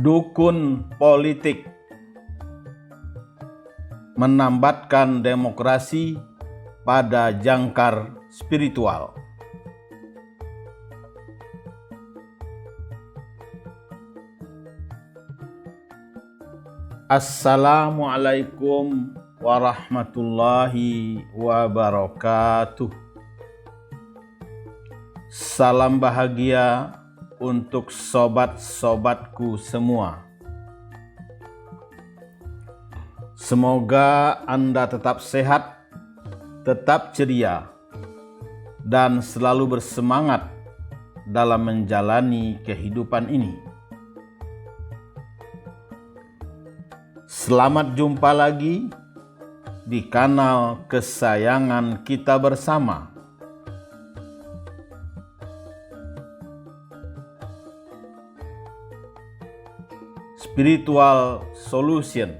Dukun politik menambatkan demokrasi pada jangkar spiritual. Assalamualaikum warahmatullahi wabarakatuh. Salam bahagia untuk sobat-sobatku semua. Semoga Anda tetap sehat, tetap ceria, dan selalu bersemangat dalam menjalani kehidupan ini. Selamat jumpa lagi di kanal kesayangan kita bersama. Spiritual Solution.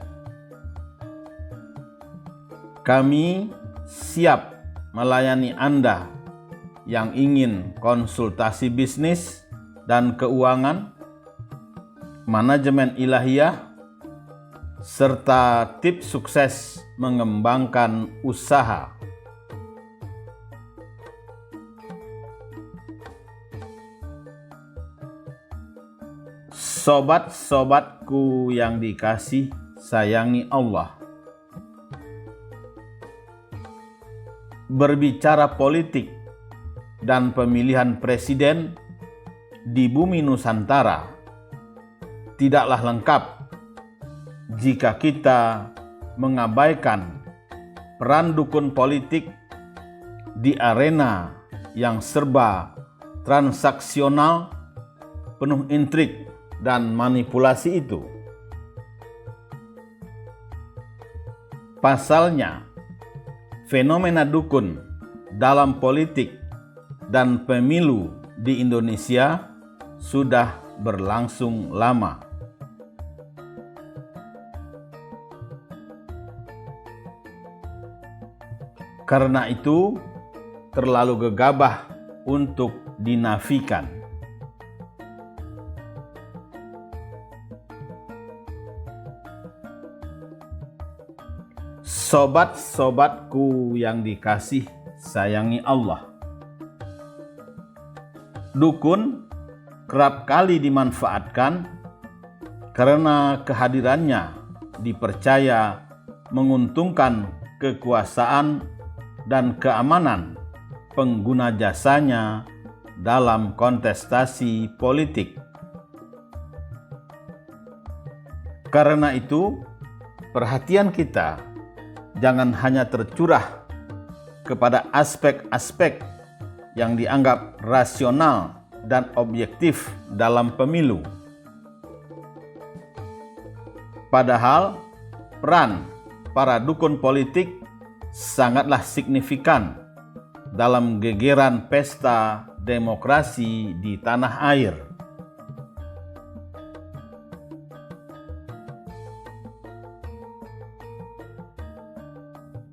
Kami siap melayani Anda yang ingin konsultasi bisnis dan keuangan, manajemen ilahiyah, serta tips sukses mengembangkan usaha. Sobat-sobatku yang dikasih sayangi Allah, berbicara politik dan pemilihan presiden di bumi Nusantara tidaklah lengkap jika kita mengabaikan peran dukun politik di arena yang serba transaksional, penuh intrik dan manipulasi itu. Pasalnya, fenomena dukun dalam politik dan pemilu di Indonesia sudah berlangsung lama. Karena itu, terlalu gegabah untuk dinafikan. Sobat-sobatku yang dikasih sayangi Allah, dukun kerap kali dimanfaatkan karena kehadirannya dipercaya menguntungkan kekuasaan dan keamanan pengguna jasanya dalam kontestasi politik. Karena itu, perhatian kita jangan hanya tercurah kepada aspek-aspek yang dianggap rasional dan objektif dalam pemilu. Padahal peran para dukun politik sangatlah signifikan dalam gegeran pesta demokrasi di tanah air.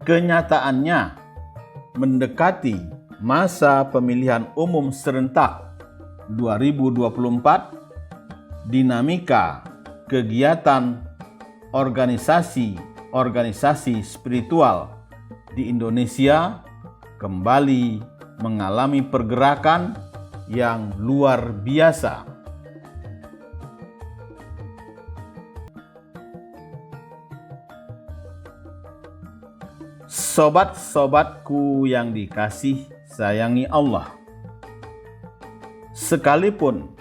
Kenyataannya, mendekati masa pemilihan umum serentak 2024, dinamika kegiatan organisasi spiritual di Indonesia kembali mengalami pergerakan yang luar biasa. Sobat-sobatku yang dikasih sayangi Allah, sekalipun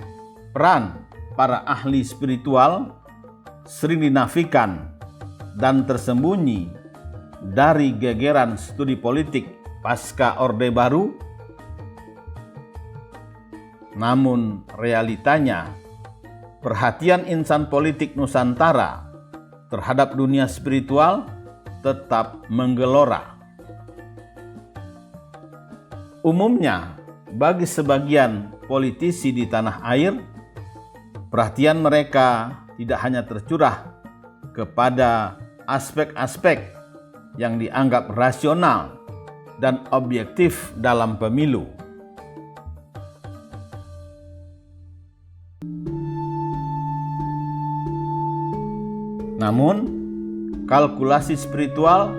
peran para ahli spiritual sering dinafikan dan tersembunyi dari gegeran studi politik pasca Orde Baru, namun realitanya perhatian insan politik Nusantara terhadap dunia spiritual tetap menggelora. Umumnya, bagi sebagian politisi di tanah air, perhatian mereka tidak hanya tercurah kepada aspek-aspek yang dianggap rasional dan objektif dalam pemilu. Namun, kalkulasi spiritual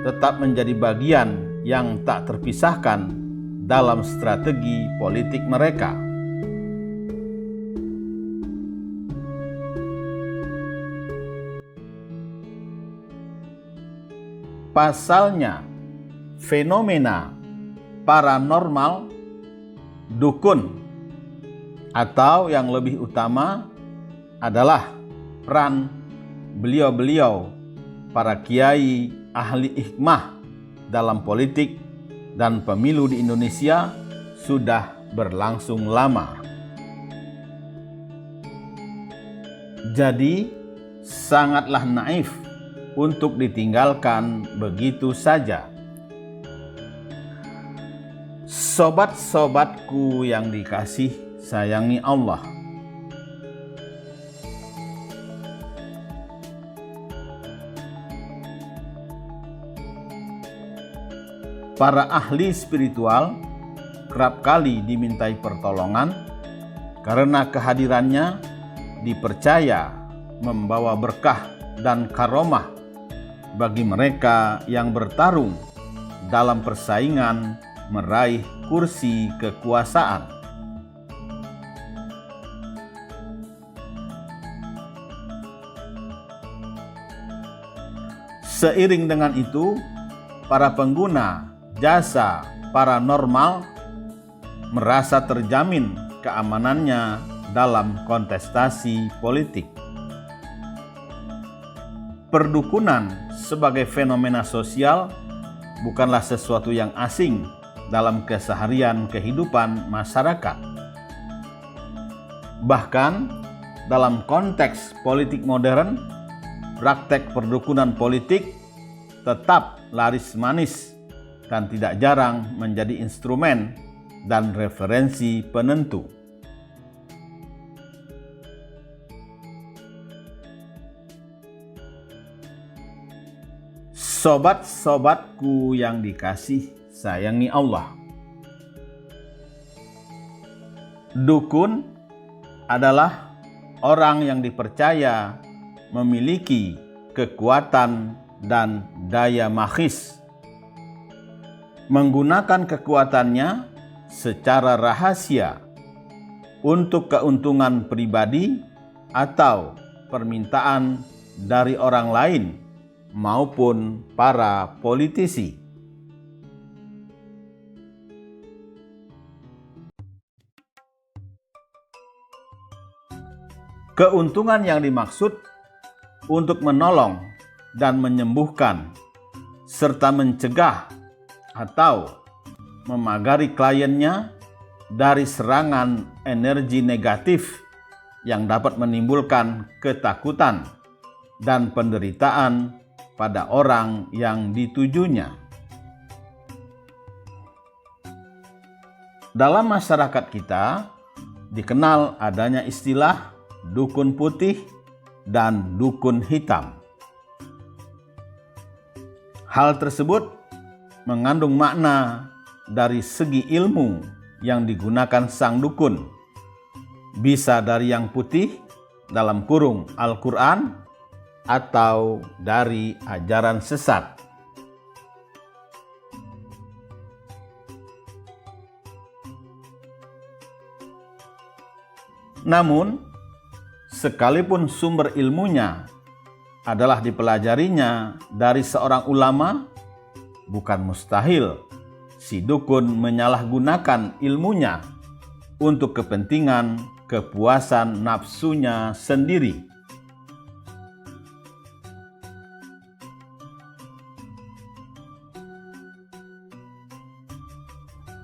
tetap menjadi bagian yang tak terpisahkan dalam strategi politik mereka. Pasalnya, fenomena paranormal, dukun, atau yang lebih utama adalah peran beliau-beliau para kiai ahli hikmah dalam politik dan pemilu di Indonesia sudah berlangsung lama. Jadi, sangatlah naif untuk ditinggalkan begitu saja. Sobat-sobatku yang dikasih sayangi Allah, para ahli spiritual kerap kali dimintai pertolongan karena kehadirannya dipercaya membawa berkah dan karomah bagi mereka yang bertarung dalam persaingan meraih kursi kekuasaan. Seiring dengan itu, para pengguna jasa paranormal merasa terjamin keamanannya dalam kontestasi politik. Perdukunan sebagai fenomena sosial bukanlah sesuatu yang asing dalam keseharian kehidupan masyarakat. Bahkan dalam konteks politik modern, praktek perdukunan politik tetap laris manis dan tidak jarang menjadi instrumen dan referensi penentu. Sobat-sobatku yang dikasih sayangi Allah, dukun adalah orang yang dipercaya memiliki kekuatan dan daya magis, menggunakan kekuatannya secara rahasia untuk keuntungan pribadi atau permintaan dari orang lain maupun para politisi. Keuntungan yang dimaksud untuk menolong dan menyembuhkan serta mencegah atau memagari kliennya dari serangan energi negatif yang dapat menimbulkan ketakutan dan penderitaan pada orang yang ditujunya. Dalam masyarakat kita dikenal adanya istilah dukun putih dan dukun hitam. Hal tersebut mengandung makna dari segi ilmu yang digunakan sang dukun, bisa dari yang putih dalam kurung Al-Quran atau dari ajaran sesat. Namun, sekalipun sumber ilmunya adalah dipelajarinya dari seorang ulama, bukan mustahil si dukun menyalahgunakan ilmunya untuk kepentingan kepuasan nafsunya sendiri.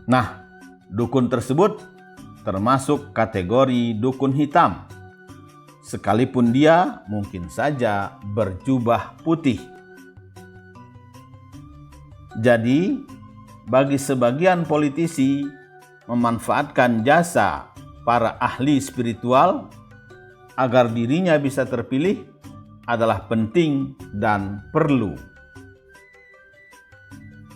Nah, dukun tersebut termasuk kategori dukun hitam, sekalipun dia mungkin saja berjubah putih. Jadi, bagi sebagian politisi memanfaatkan jasa para ahli spiritual agar dirinya bisa terpilih adalah penting dan perlu.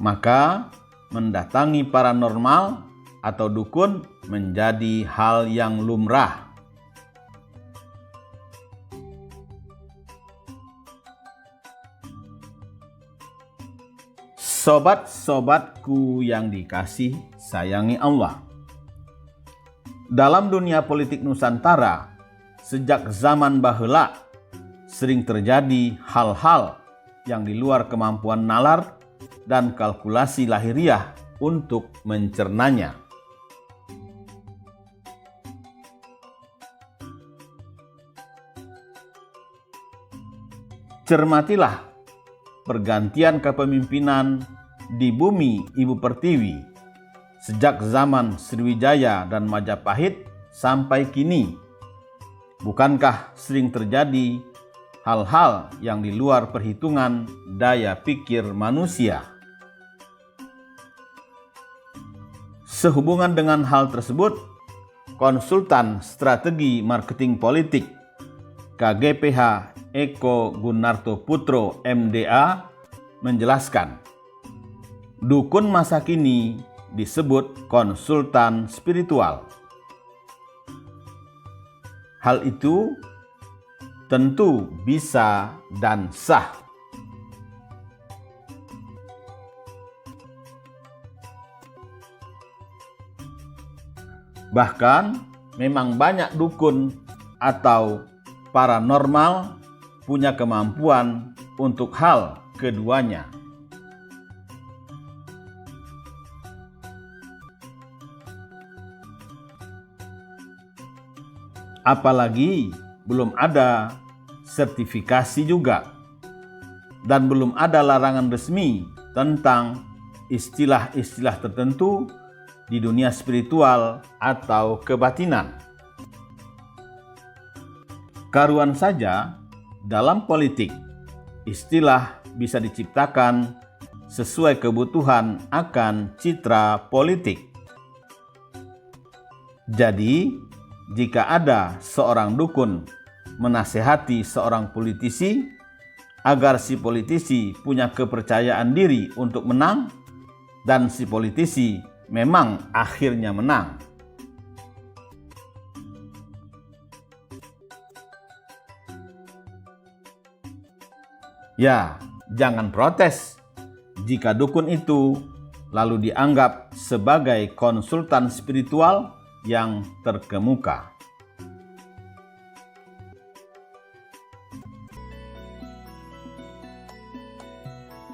Maka, mendatangi paranormal atau dukun menjadi hal yang lumrah. Sobat-sobatku yang dikasih sayangi Allah. Dalam dunia politik Nusantara, sejak zaman baheula sering terjadi hal-hal yang di luar kemampuan nalar dan kalkulasi lahiriah untuk mencernanya. Cermatilah pergantian kepemimpinan di bumi Ibu Pertiwi sejak zaman Sriwijaya dan Majapahit sampai kini. Bukankah sering terjadi hal-hal yang di luar perhitungan daya pikir manusia? Sehubungan dengan hal tersebut, konsultan strategi marketing politik KGPH Eko Gunarto Putro MDA menjelaskan, dukun masa kini disebut konsultan spiritual. Hal itu tentu bisa dan sah. Bahkan memang banyak dukun atau paranormal punya kemampuan untuk hal keduanya. Apalagi belum ada sertifikasi juga, dan belum ada larangan resmi tentang istilah-istilah tertentu di dunia spiritual atau kebatinan. Karuan saja dalam politik, istilah bisa diciptakan sesuai kebutuhan akan citra politik. Jadi, jika ada seorang dukun menasehati seorang politisi agar si politisi punya kepercayaan diri untuk menang, dan si politisi memang akhirnya menang, ya, jangan protes jika dukun itu lalu dianggap sebagai konsultan spiritual yang terkemuka.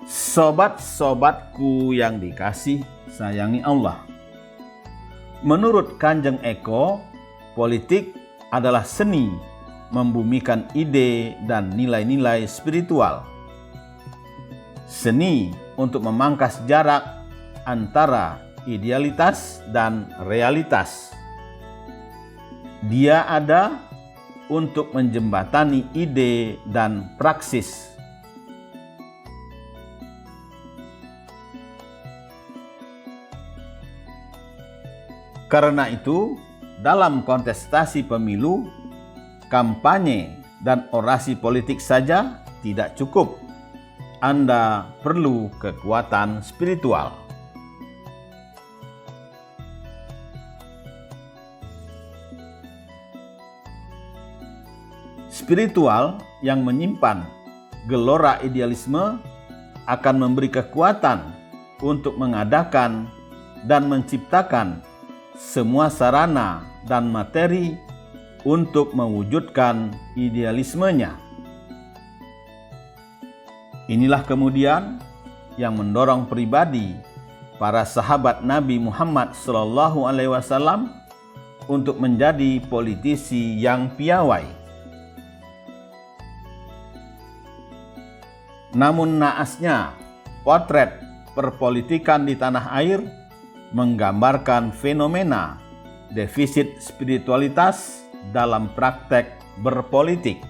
Sobat-sobatku yang dikasih sayangi Allah. Menurut Kanjeng Eko, politik adalah seni membumikan ide dan nilai-nilai spiritual. Seni untuk memangkas jarak antara idealitas dan realitas. Dia ada untuk menjembatani ide dan praksis. Karena itu, dalam kontestasi pemilu, kampanye dan orasi politik saja tidak cukup. Anda perlu kekuatan spiritual. Spiritual yang menyimpan gelora idealisme akan memberi kekuatan untuk mengadakan dan menciptakan semua sarana dan materi untuk mewujudkan idealismenya. Inilah kemudian yang mendorong pribadi para sahabat Nabi Muhammad SAW untuk menjadi politisi yang piawai. Namun naasnya, potret perpolitikan di tanah air menggambarkan fenomena defisit spiritualitas dalam praktek berpolitik.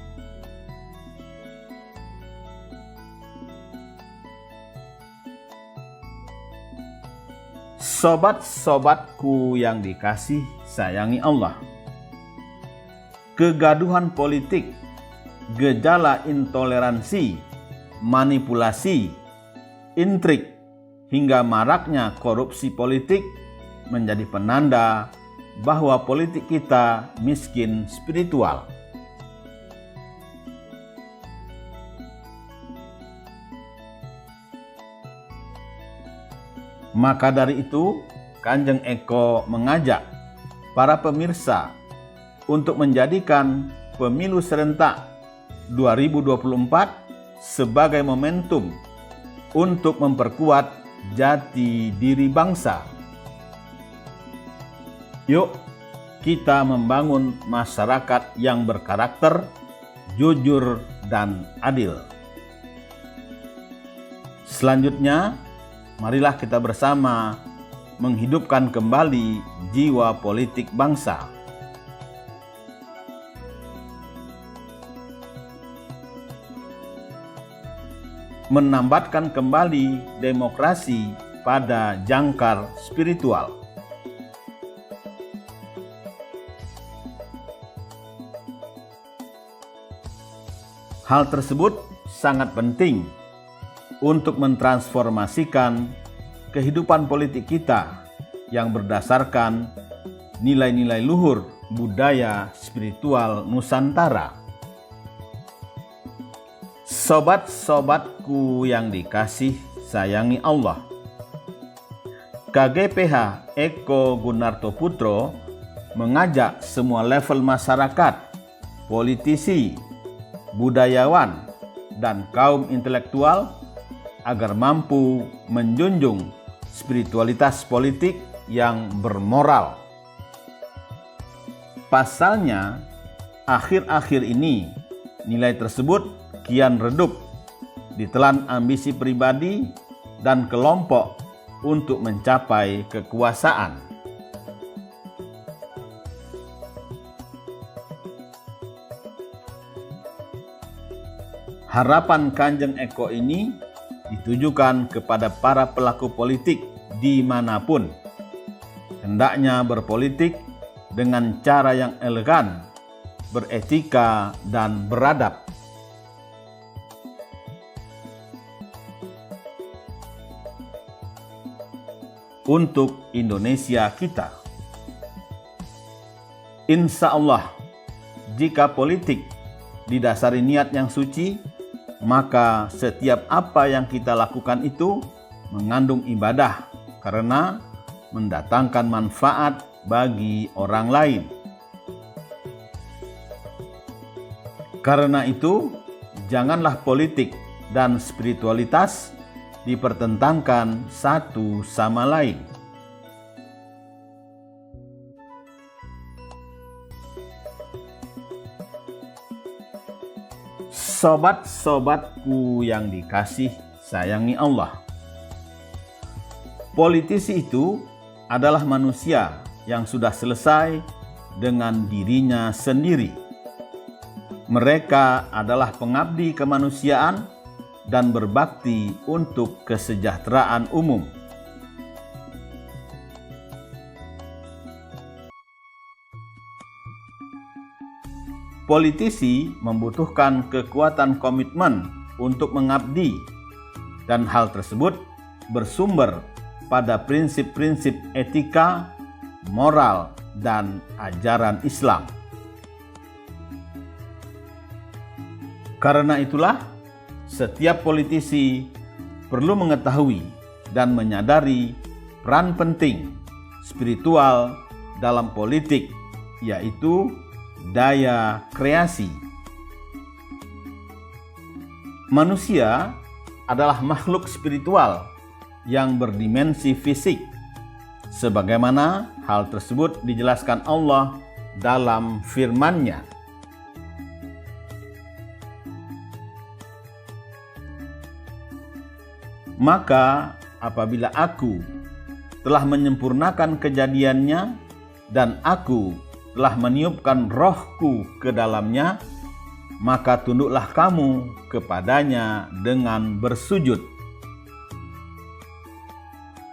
Sobat-sobatku yang dikasih sayangi Allah. Kegaduhan politik, gejala intoleransi, manipulasi, intrik, hingga maraknya korupsi politik menjadi penanda bahwa politik kita miskin spiritual. Maka dari itu, Kanjeng Eko mengajak para pemirsa untuk menjadikan pemilu serentak 2024 sebagai momentum untuk memperkuat jati diri bangsa. Yuk, kita membangun masyarakat yang berkarakter, jujur, dan adil. Selanjutnya, marilah kita bersama menghidupkan kembali jiwa politik bangsa. Menambatkan kembali demokrasi pada jangkar spiritual. Hal tersebut sangat penting untuk mentransformasikan kehidupan politik kita yang berdasarkan nilai-nilai luhur budaya spiritual Nusantara. Sobat-sobatku yang dikasih sayangi Allah, KGPH Eko Gunarto Putro mengajak semua level masyarakat, politisi, budayawan, dan kaum intelektual agar mampu menjunjung spiritualitas politik yang bermoral. Pasalnya, akhir-akhir ini nilai tersebut kian redup ditelan ambisi pribadi dan kelompok untuk mencapai kekuasaan. Harapan Kanjeng Eko ini ditujukan kepada para pelaku politik dimanapun, hendaknya berpolitik dengan cara yang elegan, beretika, dan beradab. Untuk Indonesia kita. Insya Allah, jika politik didasari niat yang suci, maka setiap apa yang kita lakukan itu mengandung ibadah karena mendatangkan manfaat bagi orang lain. Karena itu, janganlah politik dan spiritualitas dipertentangkan satu sama lain. Sobat-sobatku yang dikasih sayangi Allah, politisi itu adalah manusia yang sudah selesai dengan dirinya sendiri. Mereka adalah pengabdi kemanusiaan dan berbakti untuk kesejahteraan umum. Politisi membutuhkan kekuatan komitmen untuk mengabdi, dan hal tersebut bersumber pada prinsip-prinsip etika, moral, dan ajaran Islam. Karena itulah, setiap politisi perlu mengetahui dan menyadari peran penting spiritual dalam politik, yaitu daya kreasi. Manusia adalah makhluk spiritual yang berdimensi fisik, sebagaimana hal tersebut dijelaskan Allah dalam firman-Nya. Maka apabila aku telah menyempurnakan kejadiannya dan aku telah meniupkan rohku ke dalamnya, maka tunduklah kamu kepadanya dengan bersujud.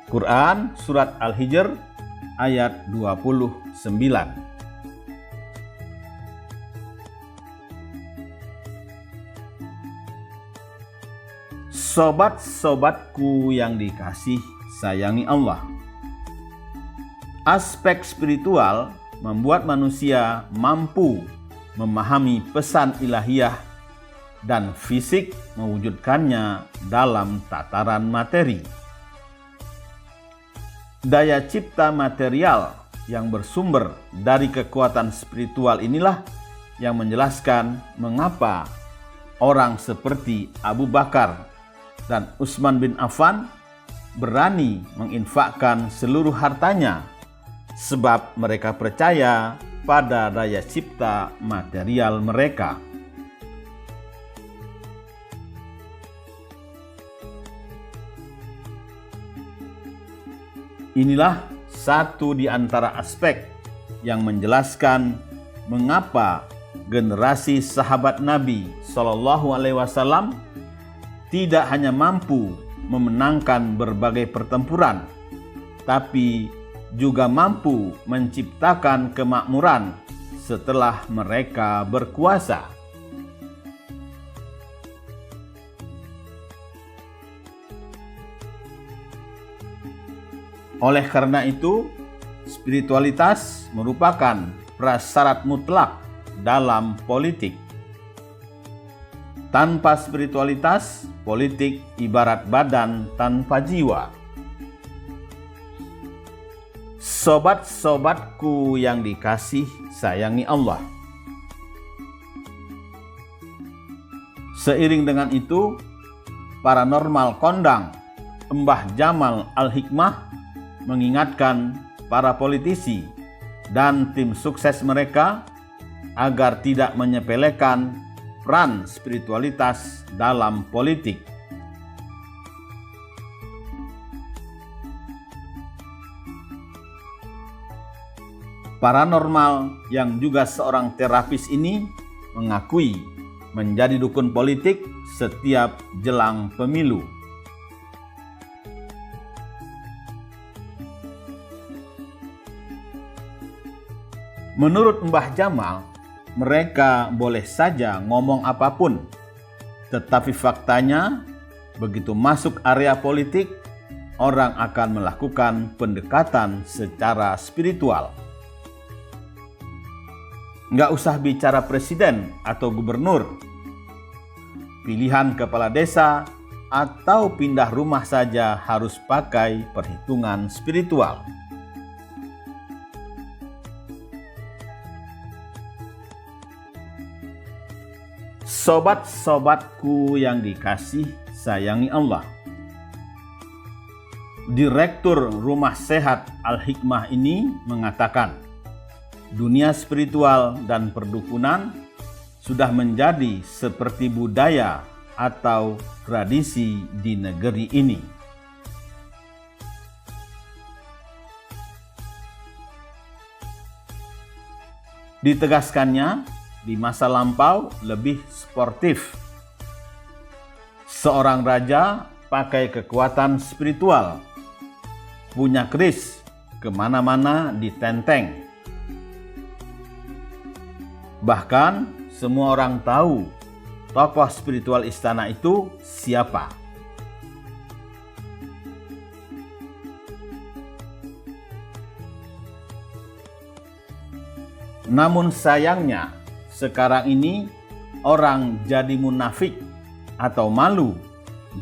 Quran Surat Al-Hijr ayat 29. Sobat-sobatku yang dikasih sayangi Allah, aspek spiritual membuat manusia mampu memahami pesan ilahiyah dan fisik mewujudkannya dalam tataran materi. Daya cipta material yang bersumber dari kekuatan spiritual inilah yang menjelaskan mengapa orang seperti Abu Bakar dan Utsman bin Affan berani menginfakkan seluruh hartanya, sebab mereka percaya pada daya cipta material mereka. Inilah satu di antara aspek yang menjelaskan mengapa generasi sahabat Nabi SAW tidak hanya mampu memenangkan berbagai pertempuran, tapi juga mampu menciptakan kemakmuran setelah mereka berkuasa. Oleh karena itu, spiritualitas merupakan prasyarat mutlak dalam politik. Tanpa spiritualitas, politik ibarat badan tanpa jiwa. Sobat-sobatku yang dikasih sayangi Allah. Seiring dengan itu, paranormal kondang Mbah Jamal Al-Hikmah mengingatkan para politisi dan tim sukses mereka agar tidak menyepelekan peran spiritualitas dalam politik. Paranormal yang juga seorang terapis ini mengakui menjadi dukun politik setiap jelang pemilu. Menurut Mbah Jamal, mereka boleh saja ngomong apapun, tetapi faktanya begitu masuk area politik, orang akan melakukan pendekatan secara spiritual. Nggak usah bicara presiden atau gubernur, pilihan kepala desa atau pindah rumah saja harus pakai perhitungan spiritual. Sobat-sobatku yang dikasih sayangi Allah. Direktur Rumah Sehat Al-Hikmah ini mengatakan, dunia spiritual dan perdukunan sudah menjadi seperti budaya atau tradisi di negeri ini. Ditegaskannya, di masa lampau lebih sportif. Seorang raja pakai kekuatan spiritual, punya keris, kemana-mana ditenteng. Bahkan semua orang tahu tokoh spiritual istana itu siapa. Namun sayangnya, sekarang ini orang jadi munafik atau malu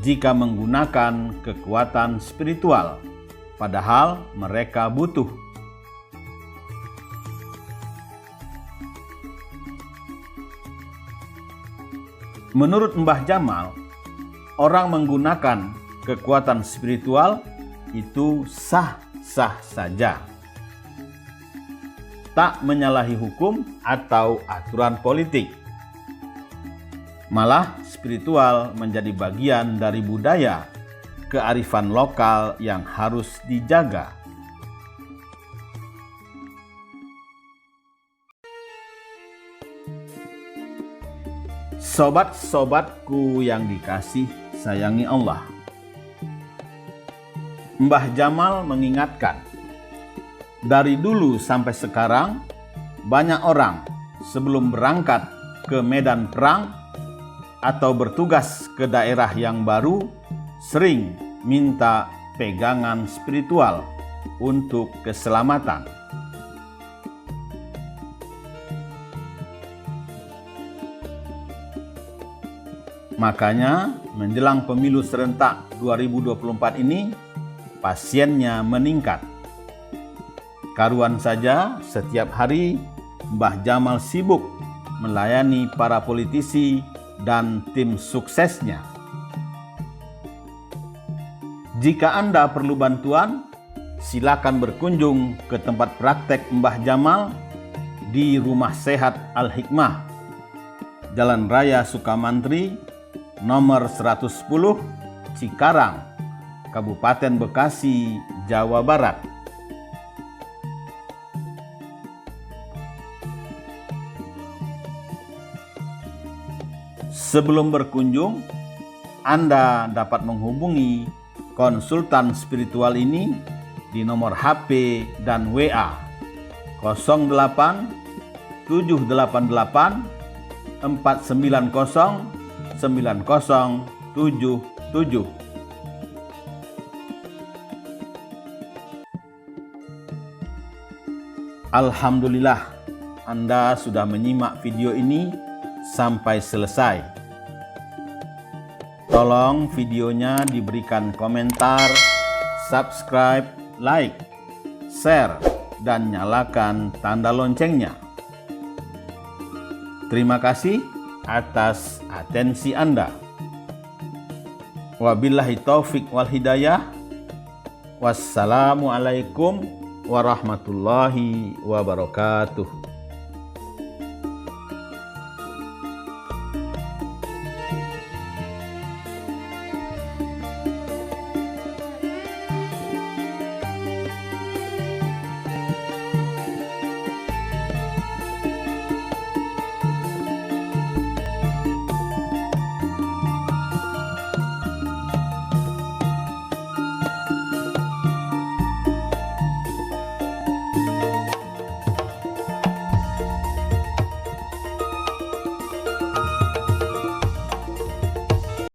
jika menggunakan kekuatan spiritual, padahal mereka butuh. Menurut Mbah Jamal, orang menggunakan kekuatan spiritual itu sah-sah saja, tak menyalahi hukum atau aturan politik. Malah spiritual menjadi bagian dari budaya, kearifan lokal yang harus dijaga. Sobat-sobatku yang dikasih sayangi Allah. Mbah Jamal mengingatkan, dari dulu sampai sekarang, banyak orang sebelum berangkat ke medan perang atau bertugas ke daerah yang baru sering minta pegangan spiritual untuk keselamatan. Makanya menjelang pemilu serentak 2024 ini, pasiennya meningkat. Karuan saja setiap hari Mbah Jamal sibuk melayani para politisi dan tim suksesnya. Jika Anda perlu bantuan, silakan berkunjung ke tempat praktek Mbah Jamal di Rumah Sehat Al-Hikmah, Jalan Raya Sukamantri, nomor 110, Cikarang, Kabupaten Bekasi, Jawa Barat. Sebelum berkunjung, Anda dapat menghubungi konsultan spiritual ini di nomor HP dan WA 08 788 490 9077. Alhamdulillah, Anda sudah menyimak video ini sampai selesai. Tolong videonya diberikan komentar, subscribe, like, share, dan nyalakan tanda loncengnya. Terima kasih atas atensi Anda. Wabillahi taufik wal hidayah. Wassalamualaikum warahmatullahi wabarakatuh.